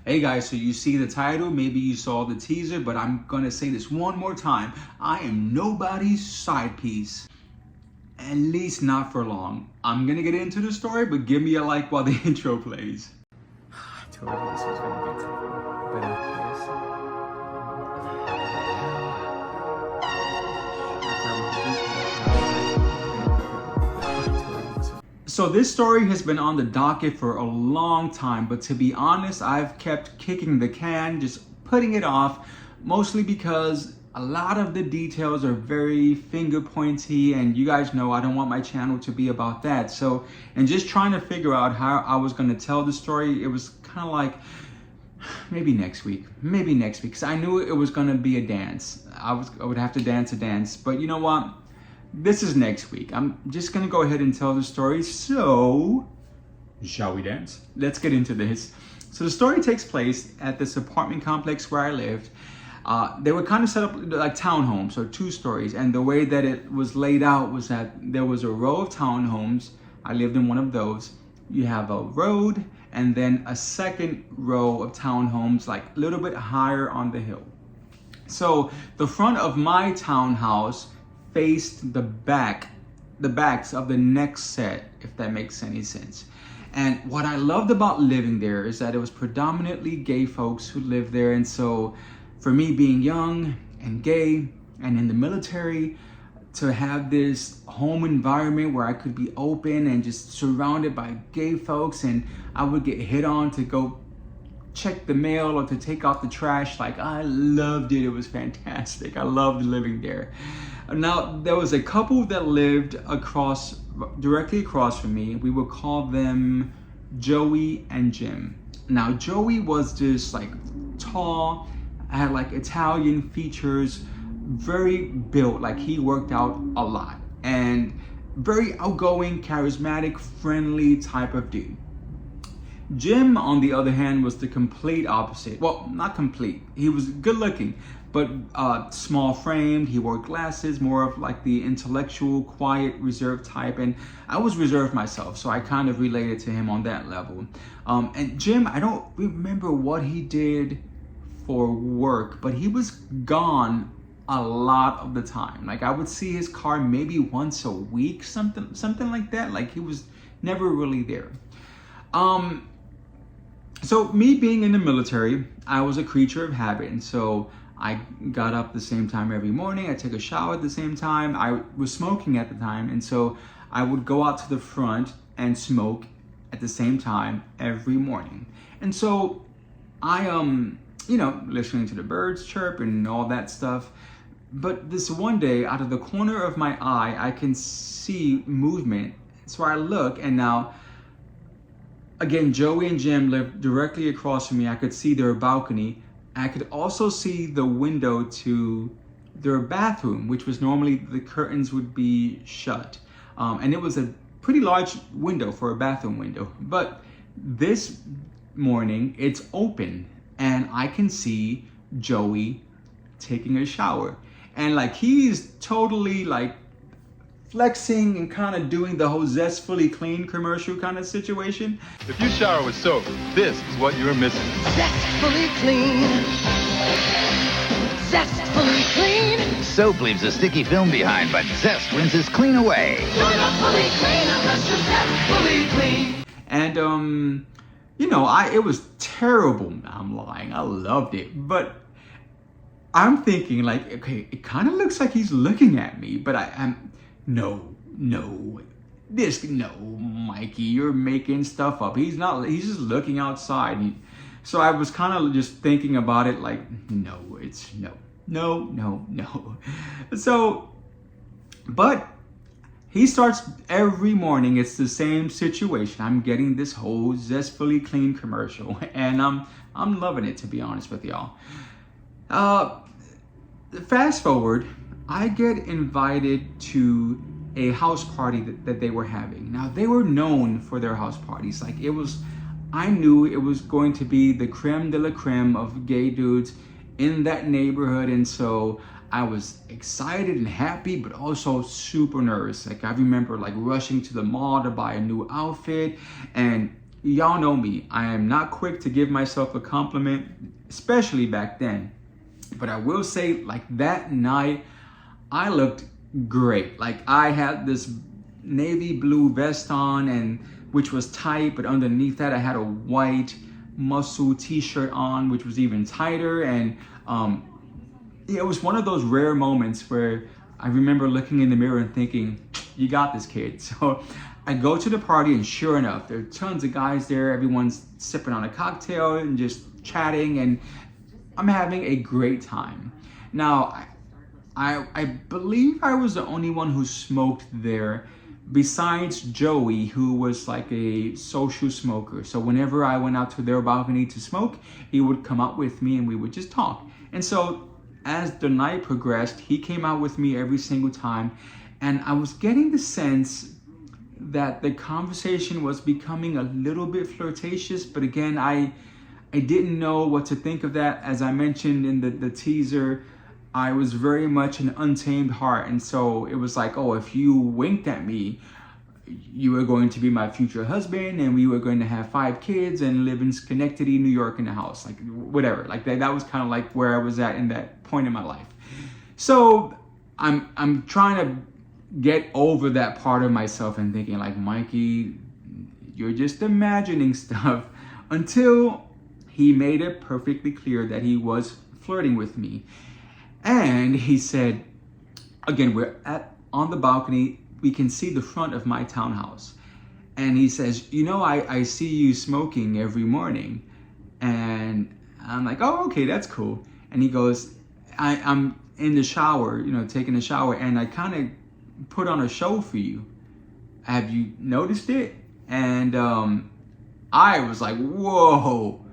Hey guys, so you see the title, maybe you saw the teaser, but I'm gonna say this one more time. I am nobody's side piece. At least not for long. I'm gonna get into the story, but give me a like while the intro plays. I told you this was gonna be a tough one, but So this story has been on the docket for a long time, but to be honest, I've kept kicking the can, just putting it off, mostly because a lot of the details are very finger pointy, and you guys know I don't want my channel to be about that. So, and just trying to figure out how I was going to tell the story, it was kind of like, maybe next week, because I knew it was going to be a dance. I would have to dance a dance, but you know what? This is next week. I'm just going to go ahead and tell the story. So, shall we dance? Let's get into this. So the story takes place at this apartment complex where I lived. They were kind of set up like townhomes, so 2 stories. And the way that it was laid out was that there was a row of townhomes. I lived in one of those. You have a road and then a second row of townhomes, like a little bit higher on the hill. So the front of my townhouse faced the backs of the next set, if that makes any sense. And what I loved about living there is that it was predominantly gay folks who lived there. And so for me, being young and gay and in the military, to have this home environment where I could be open and just surrounded by gay folks, and I would get hit on to go check the mail or to take out the trash, like I loved it. It was fantastic. I loved living there. Now, there was a couple that lived directly across from me. We would call them Joey and Jim. Now, Joey was just like tall, had like Italian features, very built, like he worked out a lot, and very outgoing, charismatic, friendly type of dude. Jim, on the other hand, was the complete opposite. Well, not complete. He was good looking, but small framed. He wore glasses, more of like the intellectual, quiet, reserved type. And I was reserved myself, so I kind of related to him on that level. And Jim, I don't remember what he did for work, but he was gone a lot of the time. Like I would see his car maybe once a week, something like that. Like he was never really there. So me being in the military, I was a creature of habit. And so I got up the same time every morning. I took a shower at the same time. I was smoking at the time. And so I would go out to the front and smoke at the same time every morning. And so I, listening to the birds chirp and all that stuff. But this one day, out of the corner of my eye, I can see movement. So I look, and now, again, Joey and Jim lived directly across from me. I could see their balcony. I could also see the window to their bathroom, which was normally the curtains would be shut. And it was a pretty large window for a bathroom window. But this morning, it's open, and I can see Joey taking a shower. And like he's totally like flexing and kind of doing the whole zestfully clean commercial kind of situation. If you shower with soap, this is what you're missing. Zestfully clean. Zestfully clean. Soap leaves a sticky film behind, but Zest rinses clean away. You're not fully clean unless you're zestfully clean. And it was terrible. I'm lying. I loved it, but I'm thinking like, okay, it kind of looks like he's looking at me, but no, Mikey, you're making stuff up. He's not, he's just looking outside. So I was kind of just thinking about it like, no. So, but he starts every morning. It's the same situation. I'm getting this whole zestfully clean commercial, and I'm loving it, to be honest with y'all. Fast forward, I get invited to a house party that they were having. Now, they were known for their house parties. Like I knew it was going to be the creme de la creme of gay dudes in that neighborhood. And so I was excited and happy, but also super nervous. Like I remember like rushing to the mall to buy a new outfit and y'all know me. I am not quick to give myself a compliment, especially back then. But I will say, like that night, I looked great. Like I had this navy blue vest on, and which was tight, but underneath that I had a white muscle t-shirt on, which was even tighter. And it was one of those rare moments where I remember looking in the mirror and thinking, you got this, kid. So I go to the party, and sure enough, there are tons of guys there. Everyone's sipping on a cocktail and just chatting, and I'm having a great time. Now, I believe I was the only one who smoked there, besides Joey, who was like a social smoker. So whenever I went out to their balcony to smoke, he would come out with me and we would just talk. And so as the night progressed, he came out with me every single time. And I was getting the sense that the conversation was becoming a little bit flirtatious. But again, I didn't know what to think of that. As I mentioned in the teaser, I was very much an untamed heart. And so it was like, oh, if you winked at me, you were going to be my future husband, and we were going to have 5 kids and live in Schenectady, New York in a house, like whatever. Like that was kind of like where I was at in that point in my life. So I'm trying to get over that part of myself and thinking like, Mikey, you're just imagining stuff, until he made it perfectly clear that he was flirting with me. And he said, again, we're on the balcony, we can see the front of my townhouse. And he says, you know, I see you smoking every morning. And I'm like, oh, okay, that's cool. And he goes, I'm in the shower, you know, taking a shower, and I kind of put on a show for you. Have you noticed it? And I was like, whoa.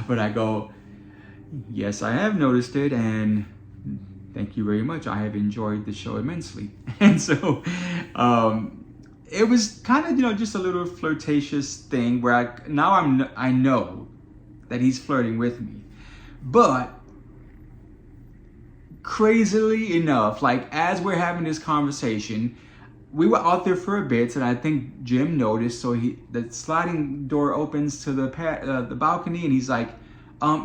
But I go, yes, I have noticed it, and thank you very much. I have enjoyed the show immensely. And so it was kind of, you know, just a little flirtatious thing where I know that he's flirting with me. But crazily enough, like as we're having this conversation, we were out there for a bit, and I think Jim noticed. So the sliding door opens to the balcony, and he's like,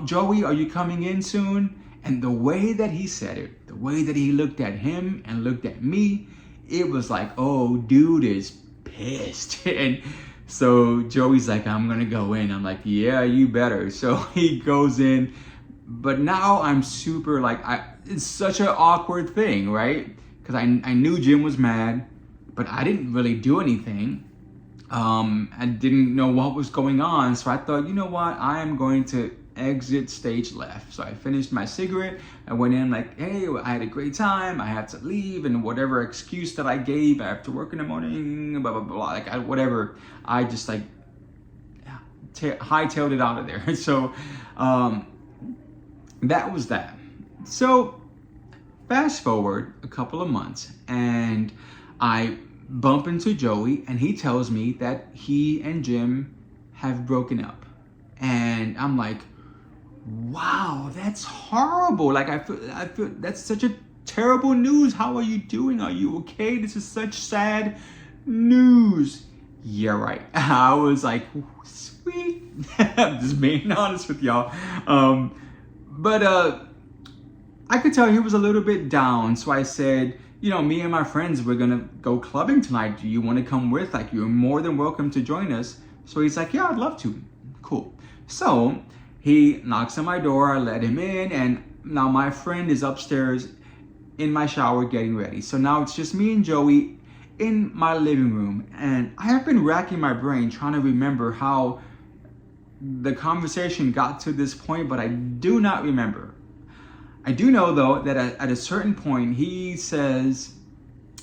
Joey, are you coming in soon? And the way that he said it, the way that he looked at him and looked at me, it was like, oh, dude is pissed. And so Joey's like, I'm gonna go in. I'm like, yeah, you better. So he goes in, but now I'm super like, it's such an awkward thing, right? Because I knew Jim was mad, but I didn't really do anything. I didn't know what was going on. So I thought, you know what? I am going to exit stage left. So I finished my cigarette. I went in like, hey, I had a great time. I had to leave, and whatever excuse that I gave, I have to work in the morning, blah, blah, blah. Like whatever. I just like hightailed it out of there. So that was that. So fast forward a couple of months, and I bump into Joey, and he tells me that he and Jim have broken up. And I'm like, wow, that's horrible. Like I feel that's such a terrible news. How are you doing? Are you okay? This is such sad news. Yeah, right. I was like, sweet. I'm just being honest with y'all. But I could tell he was a little bit down. So I said, you know, me and my friends, we're gonna go clubbing tonight. Do you want to come with? Like, you're more than welcome to join us. So he's like, yeah, I'd love to. Cool. So he knocks on my door, I let him in, and now my friend is upstairs in my shower getting ready. So now it's just me and Joey in my living room. And I have been racking my brain trying to remember how the conversation got to this point, but I do not remember. I do know though that at a certain point he says,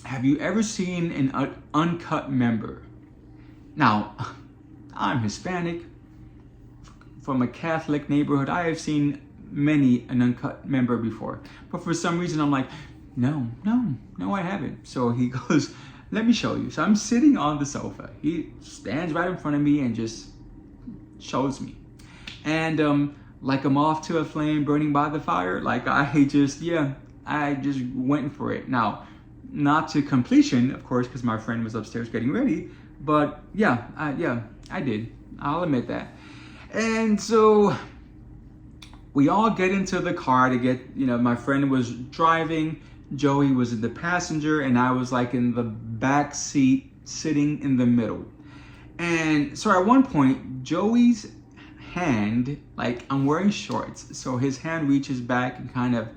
have you ever seen an uncut member? Now, I'm Hispanic. From a Catholic neighborhood, I have seen many an uncut member before. But for some reason, I'm like, no, I haven't. So he goes, let me show you. So I'm sitting on the sofa. He stands right in front of me and just shows me. And like a moth to a flame burning by the fire, like I just went for it. Now, not to completion, of course, because my friend was upstairs getting ready. But yeah, I did. I'll admit that. And so we all get into the car to get, my friend was driving, Joey was in the passenger, and I was like in the back seat sitting in the middle. And so at one point, Joey's hand, like I'm wearing shorts, so his hand reaches back and kind of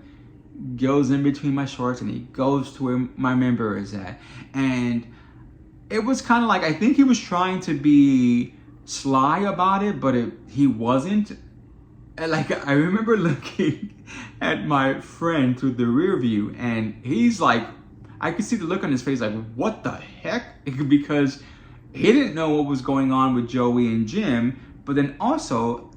goes in between my shorts and he goes to where my member is at. And it was kind of like, I think he was trying to be sly about it, but he wasn't. And like, I remember looking at my friend through the rear view, and he's like, I could see the look on his face, like, what the heck? Because he didn't know what was going on with Joey and Jim. But then also,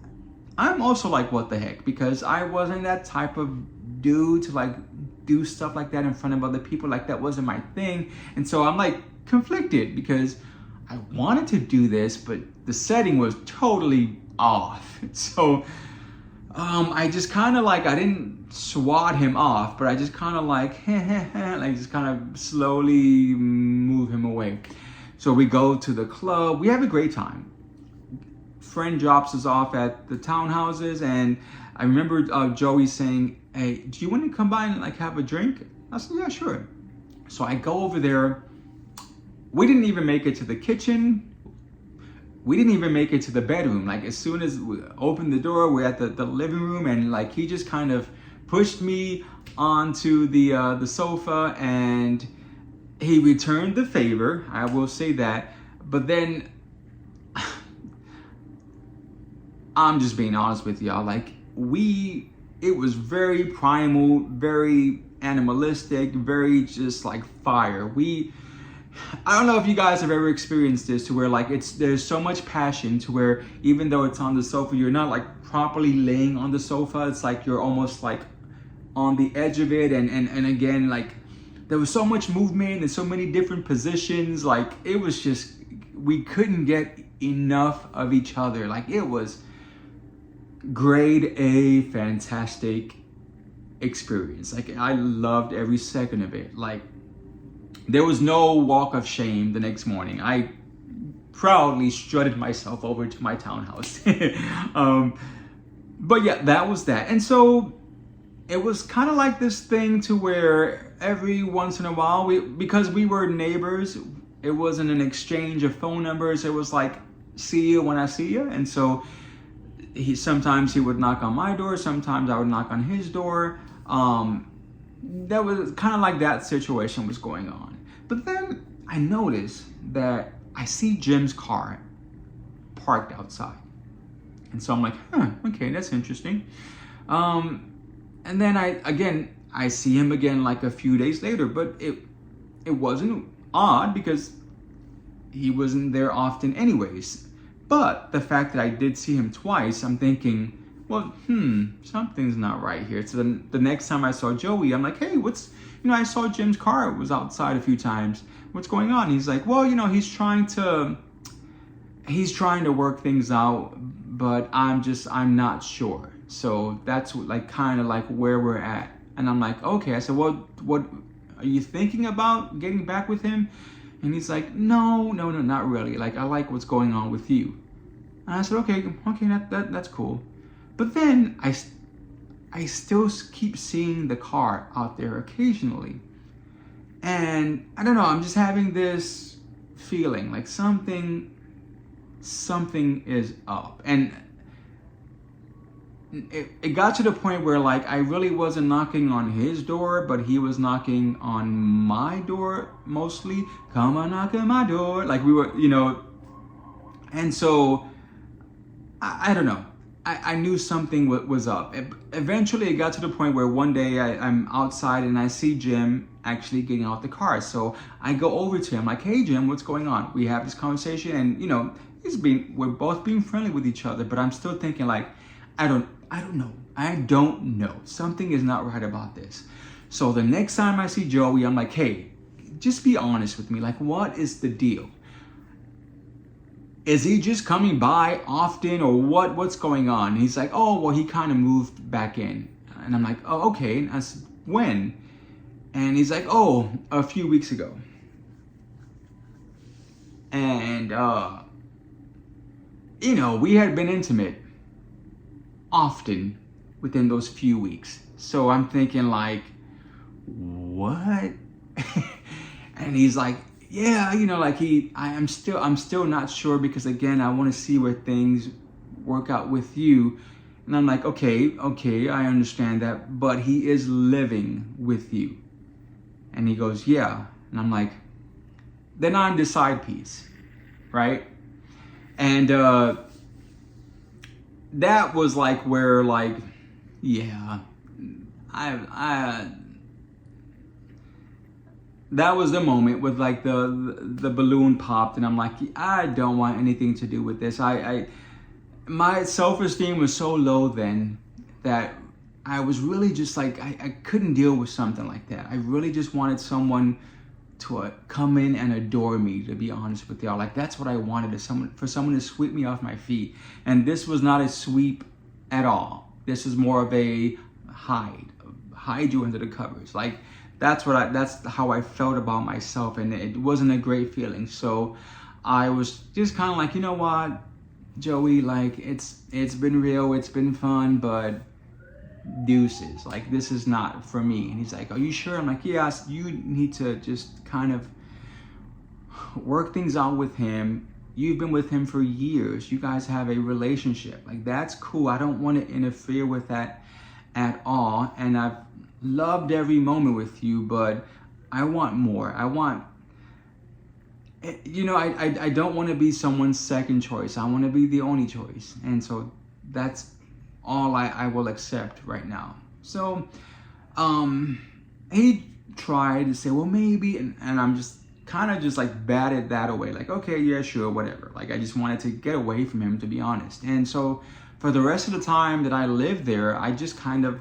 I'm also like, what the heck? Because I wasn't that type of dude to like do stuff like that in front of other people. Like, that wasn't my thing. And so I'm like conflicted because I wanted to do this, but the setting was totally off. So I just kind of like, I didn't swat him off, but I just kind of like, like just kind of slowly move him away. So we go to the club. We have a great time. Friend drops us off at the townhouses, and I remember Joey saying, hey, do you want to come by and like have a drink? I said, yeah, sure. So I go over there. We didn't even make it to the kitchen. We didn't even make it to the bedroom. Like, as soon as we opened the door, we're at the living room, and like he just kind of pushed me onto the sofa, and he returned the favor. I will say that. But then I'm just being honest with y'all. Like, it was very primal, very animalistic, very just like fire. I don't know if you guys have ever experienced this, to where like there's so much passion to where even though it's on the sofa, you're not like properly laying on the sofa. It's like you're almost like on the edge of it. And again, like there was so much movement and so many different positions. Like, it was just, we couldn't get enough of each other. Like, it was grade A fantastic experience. Like, I loved every second of it. Like, there was no walk of shame the next morning. I proudly strutted myself over to my townhouse. But yeah, that was that. And so it was kind of like this thing to where every once in a while, because we were neighbors, it wasn't an exchange of phone numbers. It was like, see you when I see you. And so sometimes he would knock on my door, sometimes I would knock on his door. That was kind of like that situation was going on. But then I noticed that I see Jim's car parked outside. And so I'm like, okay, that's interesting. And then I see him again like a few days later, but it wasn't odd because he wasn't there often anyways. But the fact that I did see him twice, I'm thinking, well, something's not right here. So then the next time I saw Joey, I'm like, hey, I saw Jim's car was outside a few times. What's going on? He's like, well, he's trying to work things out, but I'm not sure. So that's like kind of like where we're at. And I'm like, okay. I said, well, what are you thinking about getting back with him? And he's like, no, not really. Like, I like what's going on with you. And I said, okay, that's cool. But then I still keep seeing the car out there occasionally. And I don't know, I'm just having this feeling like something is up. And it got to the point where like I really wasn't knocking on his door, but he was knocking on my door mostly. Come on, knock on my door. Like we were, and so I don't know. I knew something was up. Eventually, it got to the point where one day I'm outside and I see Jim actually getting out the car. So I go over to him like, hey, Jim, what's going on? We have this conversation and, we're both being friendly with each other, but I'm still thinking like, I don't know. Something is not right about this. So the next time I see Joey, I'm like, hey, just be honest with me. Like, what is the deal? Is he just coming by often or what's going on? And he's like, oh, well, he kind of moved back in. And I'm like, oh, okay. And I said, when? And he's like, oh, a few weeks ago. And you know, we had been intimate often within those few weeks. So I'm thinking like, what? And he's like, yeah, you know, like I'm still not sure, because again, I want to see where things work out with you. And I'm like, okay, I understand that, but he is living with you. And he goes, yeah. And I'm like, then I'm the side piece, right? And that was like where, like, yeah, that was the moment with like the balloon popped, and I'm like, I don't want anything to do with this. My self-esteem was so low then that I was really just like, I couldn't deal with something like that. I really just wanted someone to come in and adore me, to be honest with y'all. Like, that's what I wanted, for someone to sweep me off my feet. And this was not a sweep at all. This is more of a hide you under the covers. Like, that's how I felt about myself, and it wasn't a great feeling. So I was just kind of like, you know what, Joey, like, it's been real, it's been fun, but deuces, like, this is not for me. And he's like, are you sure? I'm like, yes, you need to just kind of work things out with him. You've been with him for years. You guys have a relationship. Like, that's cool. I don't want to interfere with that at all. And I've loved every moment with you, but I want more. I want, you know, I don't want to be someone's second choice. I want to be the only choice. And so that's all I will accept right now. So he tried to say, well, maybe, and I'm just kind of just like batted that away. Like, okay, yeah, sure, whatever. Like, I just wanted to get away from him, to be honest. And so for the rest of the time that I lived there, I just kind of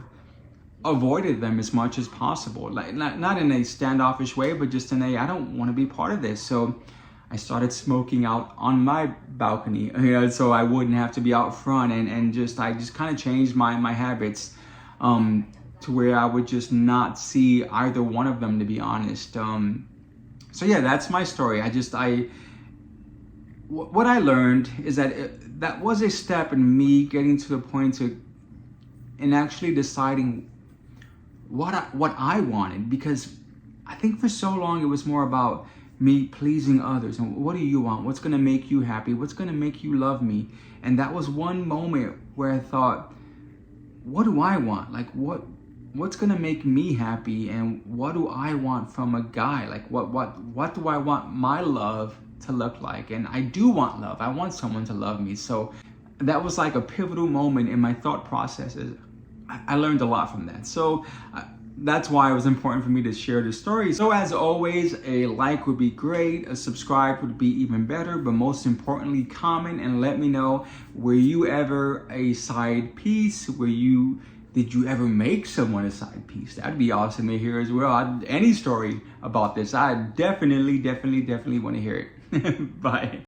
avoided them as much as possible. Like, not in a standoffish way, but just in a, I don't want to be part of this. So I started smoking out on my balcony, you know, so I wouldn't have to be out front, and I just kind of changed my habits to where I would just not see either one of them, to be honest. So yeah, that's my story. What I learned is that that was a step in me getting to the point in actually deciding what I wanted, because I think for so long it was more about me pleasing others, and what do you want? What's gonna make you happy? What's gonna make you love me? And that was one moment where I thought, what do I want? Like, what's gonna make me happy, and what do I want from a guy? Like, what do I want my love to look like? And I do want love. I want someone to love me. So that was like a pivotal moment in my thought processes. I learned a lot from that. So that's why it was important for me to share this story. So as always, a like would be great, a subscribe would be even better, but most importantly, comment and let me know, were you ever a side piece? Did you ever make someone a side piece? That'd be awesome to hear as well. Any story about this, I definitely want to hear it. Bye.